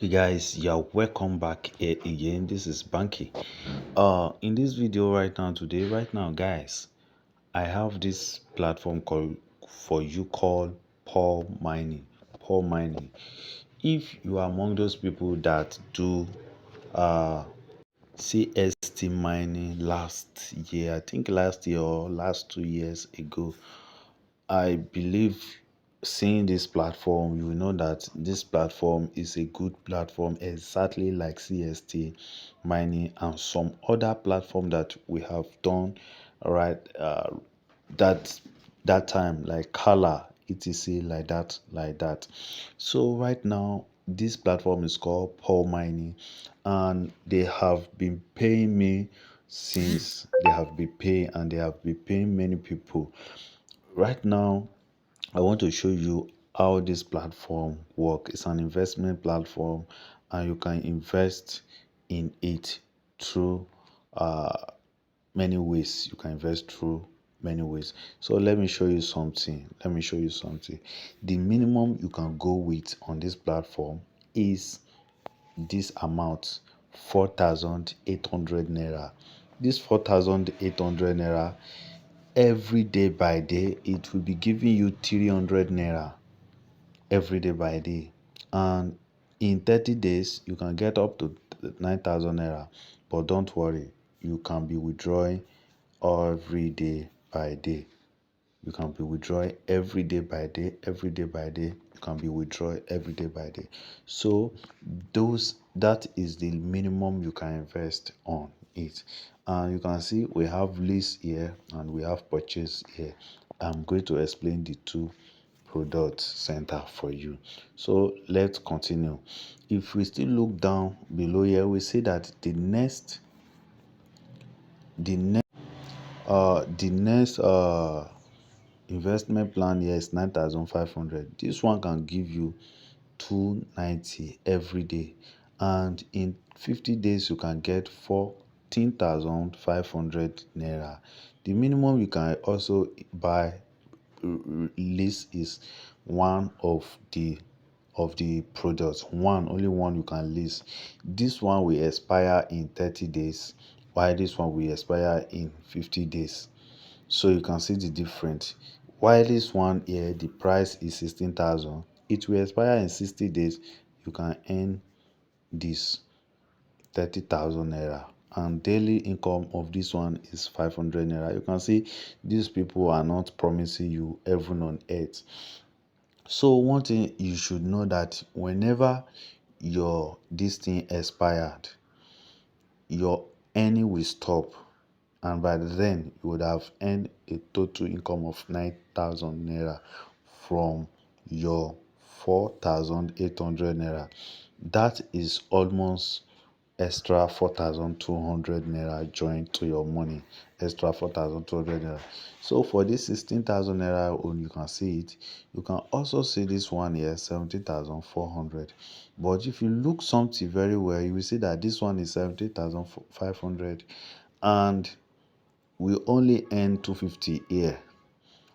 Hey guys, you're welcome back here again. This is Banky. In this video right now, guys, I have this platform called Paul Mining. Paul Mining. If you are among those people that do uh CST mining last year, I think last year or last 2 years ago, I believe seeing this platform, you will know that this platform is a good platform, exactly like CST mining and some other platform that we have done right that that time, like color etc, like that. So right now this platform is called Paul Mining, and they have been paying me since they have been paying, and they have been paying many people. Right now I want to show you how this platform works. It's an investment platform, and you can invest in it through uh, many ways. You can invest through many ways. So let me show you something. The minimum you can go with on this platform is this amount, 4,800 naira. This 4,800 naira, every day by day it will be giving you 300 naira every day by day, and in 30 days you can get up to 9,000 naira. But don't worry, you can be withdrawing every day by day. You can be withdrawing every day by day, every day by day. You can be withdrawing every day by day. So that is the minimum you can invest on it. And you can see we have lease here and we have purchase here. I'm going to explain the two product center for you. So let's continue. If we still look down below here, we see that the next investment plan here is 9,500. This one can give you 290 every day, and in 50 days you can get 14,500 naira. The minimum you can also buy lease is one of the products. Only one you can lease. This one will expire in 30 days, while this one will expire in 50 days. So you can see the difference. While this one here, the price is 16,000, it will expire in 60 days. You can earn this 30,000 naira, and daily income of this one is 500 naira. You can see these people are not promising you heaven on earth. So one thing you should know, that whenever your this thing expired, your earning will stop, and by then you would have earned a total income of 9,000 naira from your 4,800 naira. That is almost extra 4,200 naira joined to your money. Extra 4,200 naira. So for this 16,000 naira own, you can see it. You can also see this one here, 17,400. But if you look something very well, you will see that this one is 17,500, and we only earn 250 here.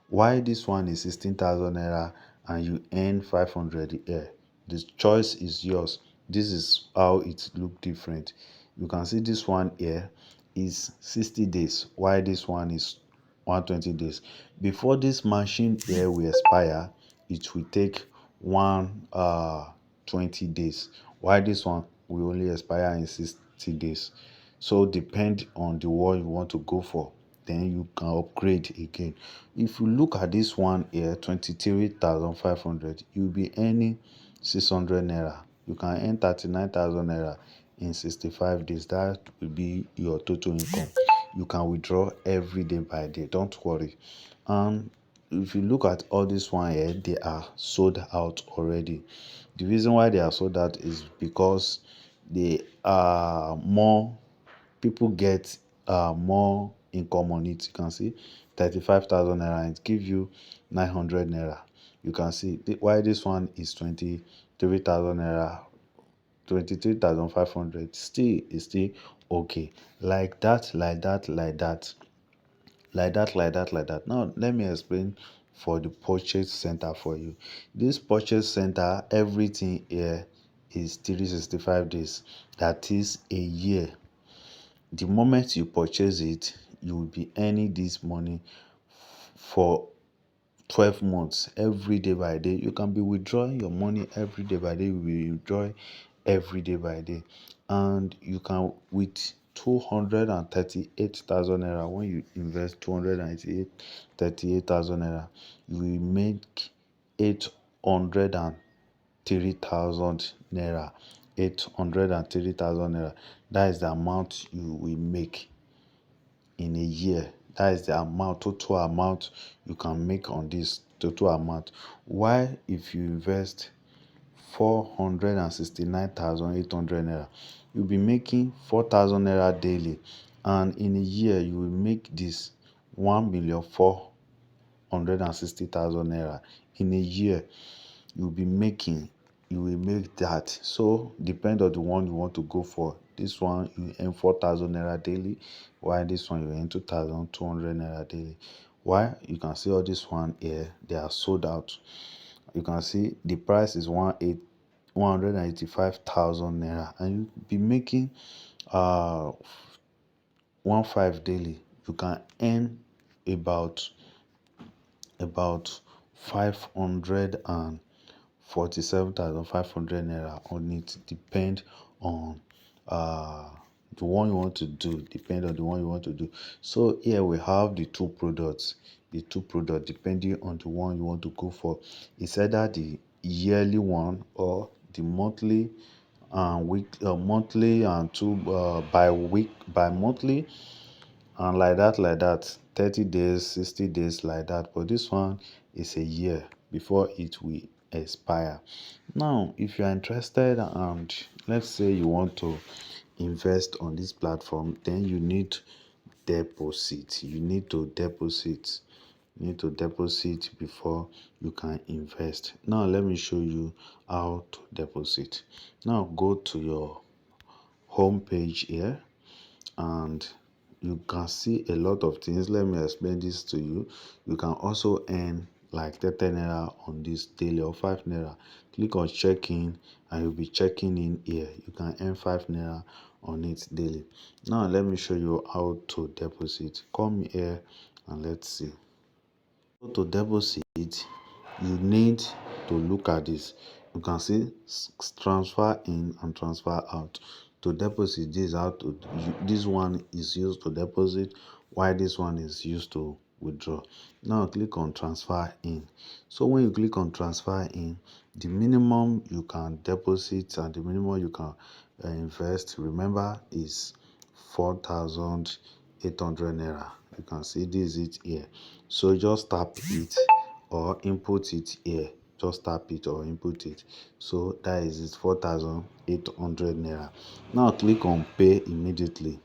Why this one is 16,000 naira and you earn 500 here? The choice is yours. This is how it look different. You can see this one here is 60 days, while this one is 120 days. Before this machine here will expire, it will take 120 days, while this one will only expire in 60 days. So depend on the one you want to go for, then you can upgrade again. If you look at this one here, 23,500, you'll be earning 600 naira. You can earn 39,000 naira in 65 days. That will be your total income. You can withdraw every day by day, don't worry. And if you look at all this one here, they are sold out already. The reason why they are sold out is because they are more people get more income on it. You can see 35,000 naira, and it gives you 900 naira. You can see why this one is 23,000 naira, 23,500. Still is still okay. Like that, like that, like that, like that, like that, like that. Now let me explain for the purchase center for you. This purchase center, everything here is 365 days, that is a year. The moment you purchase it, you will be earning this money for 12 months, every day by day. You can be withdrawing your money every day by day. You will withdraw every day by day. And you can, with 238,000 naira, when you invest 238,000 naira, you will make 803,000 naira. 803,000 naira. That is the amount you will make in a year. That is the amount, total amount you can make on this total amount. Why, if you invest 469,800 naira, you'll be making 4,000 naira daily, and in a year you will make this 1,460,000 naira. In a year you will make that. So depend on the one you want to go for. This one you earn 4,000 naira daily, while this one you earn 2,200 naira daily. Why? You can see all this one here, they are sold out. You can see the price is 185,000 naira, and you'll be making 15 daily. You can earn about 547,500 naira on it. Depend on the one you want to do. So here we have the two products. Depending on the one you want to go for. It's either the yearly one or the monthly and monthly and by monthly, and like that 30 days, 60 days, like that. But this one is a year before it will expire. Now if you are interested and let's say you want to invest on this platform, then you need deposit. You need to deposit before you can invest. Now let me show you how to deposit. Now go to your home page here, and you can see a lot of things. Let me explain this to you. You can also earn like 30 naira on this daily, or 5 naira. Click on check in and you'll be checking in here. You can earn 5 naira on it daily. Now let me show you how to deposit. Come here and let's see. To deposit, you need to look at this. You can see transfer in and transfer out. To deposit, this one is used to deposit, while this one is used to withdraw. Now click on transfer in. So when you click on transfer in, the minimum you can deposit and the minimum you can invest, remember, is 4,800 naira. You can see this is it here. So just tap it or input it here. Just tap it or input it. So that is it, 4,800 naira. Now click on pay immediately.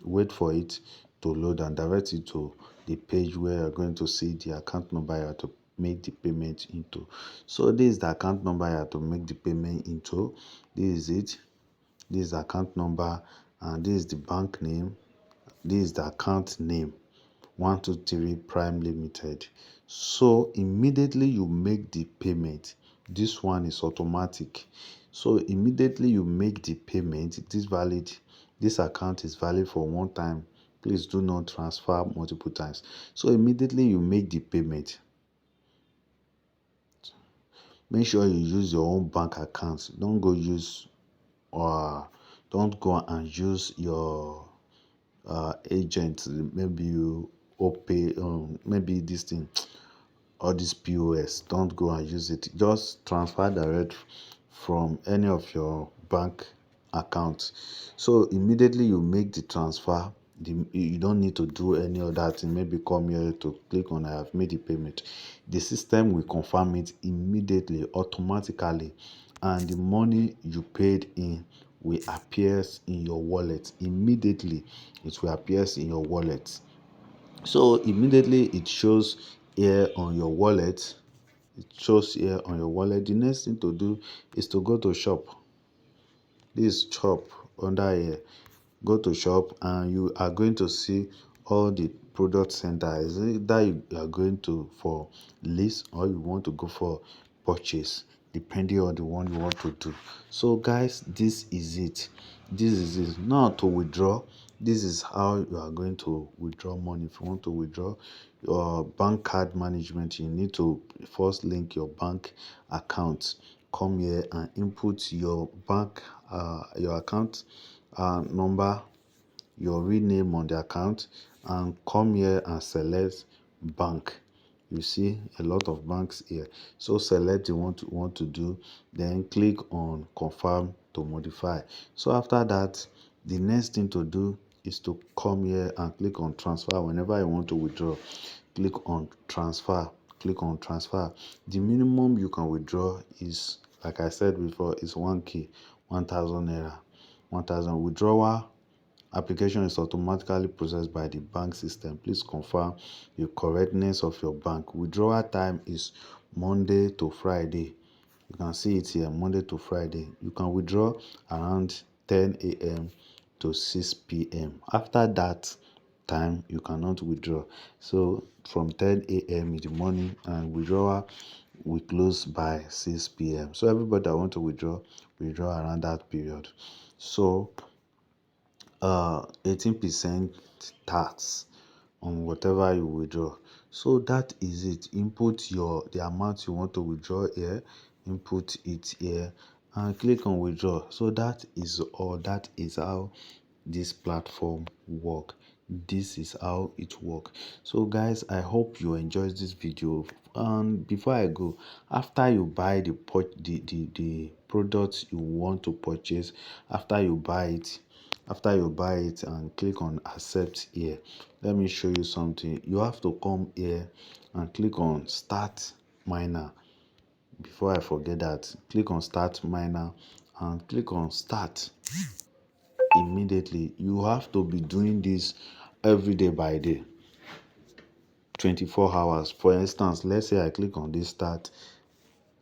Wait for it to load and direct it to the page where you're going to see the account number you have to make the payment into. So this is the account number you have to make the payment into. This is it. This is the account number, and this is the bank name. This is the account name, 123 Prime Limited. So immediately you make the payment. This one is automatic. So immediately you make the payment, this account is valid for one time. Please do not transfer multiple times. So immediately you make the payment, make sure you use your own bank account. Don't go and use your agent. Maybe you pay maybe this thing, all this POS. Don't go and use it. Just transfer direct from any of your bank accounts. So immediately you make the transfer, you don't need to do any other thing. Maybe come here to click on I have made the payment. The system will confirm it immediately, automatically, and the money you paid in will appear in your wallet immediately. It will appear in your wallet. So immediately it shows here on your wallet. The next thing to do is to go to shop. This shop under here. Go to shop and you are going to see all the product center. Is it that you are going to for list or you want to go for purchase? depending on the one you want to do. So guys, this is it. Now to withdraw. This is how you are going to withdraw money. If you want to withdraw your bank card management, you need to first link your bank account. Come here and input your bank your account number, your real name on the account, and come here and select bank. You see a lot of banks here, so select the one you want to do, then click on confirm to modify. So after that, the next thing to do is to come here and click on transfer. Whenever you want to withdraw, click on transfer. The minimum you can withdraw is, like I said before, is 1k, 1000 naira. 1000 withdrawal application is automatically processed by the bank system. Please confirm the correctness of your bank. Withdrawal time is Monday to Friday. You can see it here, Monday to Friday. You can withdraw around 10 a.m. to 6 p.m. After that time, you cannot withdraw. So from 10 a.m. in the morning, and withdrawal we close by 6 p.m. So everybody that want to withdraw around that period. So 18% tax on whatever you withdraw. So that is it. Input the amount you want to withdraw here, input it here, and click on withdraw. So that is all. That is how this platform work. This is how it work. So guys, I hope you enjoyed this video. And before I go, after you buy the products you want to purchase, after you buy it and click on accept here, let me show you something. You have to come here and click on start miner. Before I forget that, click on start miner and click on start immediately. You have to be doing this every day by day, 24 hours. For instance, let's say I click on this start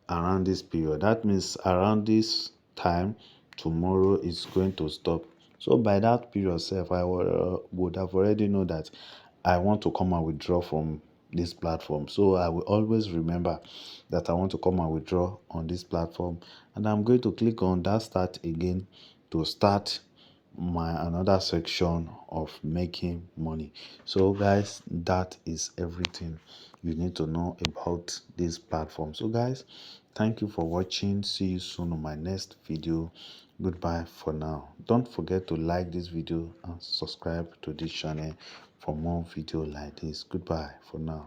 around this period. That means around this time tomorrow is going to stop. So by that period self, I would have already know that I want to come and withdraw from this platform. So I will always remember that I want to come and withdraw on this platform, and I'm going to click on that start again to start my another section of making money. So guys, that is everything you need to know about this platform. So guys, thank you for watching. See you soon on my next video. Goodbye for now. Don't forget to like this video and subscribe to this channel for more video like this. Goodbye for now.